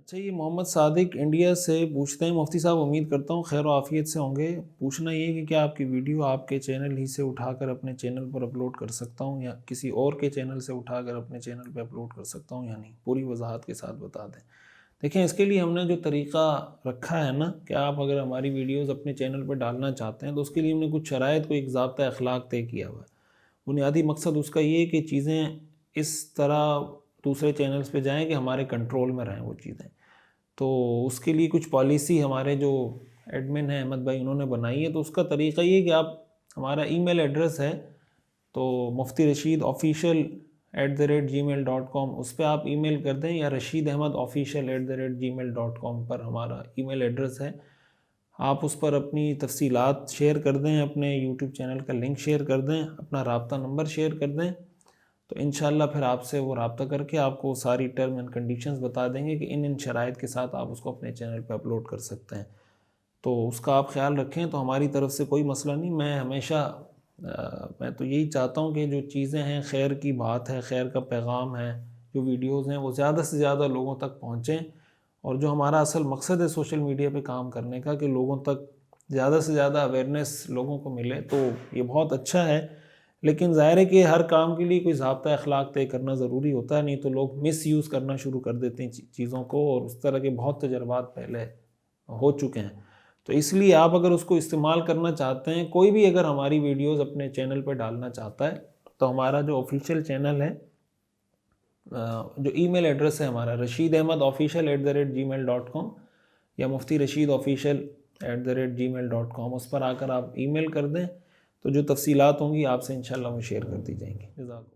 اچھا، یہ محمد صادق انڈیا سے پوچھتے ہیں، مفتی صاحب امید کرتا ہوں خیر و عافیت سے ہوں گے۔ پوچھنا یہ کہ کیا آپ کی ویڈیو آپ کے چینل ہی سے اٹھا کر اپنے چینل پر اپلوڈ کر سکتا ہوں یا کسی اور کے چینل سے اٹھا کر اپنے چینل پہ اپلوڈ کر سکتا ہوں یا نہیں؟ پوری وضاحت کے ساتھ بتا دیں۔ دیکھیں، اس کے لیے ہم نے جو طریقہ رکھا ہے نا کہ آپ اگر ہماری ویڈیوز اپنے چینل پہ ڈالنا چاہتے ہیں تو اس کے لیے ہم نے کچھ شرائط کو ایک ضابطۂ اخلاق طے کیا ہوا ہے۔ بنیادی مقصد اس کا یہ کہ چیزیں اس طرح دوسرے چینلز پہ جائیں کہ ہمارے کنٹرول میں رہیں وہ چیزیں۔ تو اس کے لیے کچھ پالیسی ہمارے جو ایڈمن ہیں احمد بھائی انہوں نے بنائی ہے۔ تو اس کا طریقہ یہ کہ آپ، ہمارا ای میل ایڈریس ہے تو مفتی رشید آفیشیل @gmail.com، اس پہ آپ ای میل کر دیں، یا رشید احمد آفیشیل @gmail.com پر ہمارا ای میل ایڈریس ہے۔ آپ اس پر اپنی تفصیلات شیئر کر دیں، اپنے یوٹیوب چینل کا لنک شیئر کر دیں، اپنا رابطہ نمبر شیئر کر دیں، تو انشاءاللہ پھر آپ سے وہ رابطہ کر کے آپ کو ساری ٹرم اینڈ کنڈیشنز بتا دیں گے کہ ان شرائط کے ساتھ آپ اس کو اپنے چینل پہ اپلوڈ کر سکتے ہیں۔ تو اس کا آپ خیال رکھیں، تو ہماری طرف سے کوئی مسئلہ نہیں۔ میں ہمیشہ میں تو یہی چاہتا ہوں کہ جو چیزیں ہیں، خیر کی بات ہے، خیر کا پیغام ہے، جو ویڈیوز ہیں وہ زیادہ سے زیادہ لوگوں تک پہنچیں، اور جو ہمارا اصل مقصد ہے سوشل میڈیا پہ کام کرنے کا کہ لوگوں تک زیادہ سے زیادہ اویئرنیس لوگوں کو ملے، تو یہ بہت اچھا ہے۔ لیکن ظاہر ہے کہ ہر کام کے لیے کوئی ضابطہ اخلاق طے کرنا ضروری ہوتا ہے، نہیں تو لوگ مس یوز کرنا شروع کر دیتے ہیں چیزوں کو، اور اس طرح کے بہت تجربات پہلے ہو چکے ہیں۔ تو اس لیے آپ اگر اس کو استعمال کرنا چاہتے ہیں، کوئی بھی اگر ہماری ویڈیوز اپنے چینل پہ ڈالنا چاہتا ہے، تو ہمارا جو آفیشیل چینل ہے، جو ای میل ایڈریس ہے ہمارا رشید احمد آفیشیل @gmail.com یا مفتی رشید آفیشیل @gmail.com، اس پر آ کر آپ ای میل کر دیں، تو جو تفصیلات ہوں گی آپ سے انشاءاللہ وہ شیئر کر دی جائیں گی۔ جزاک اللہ۔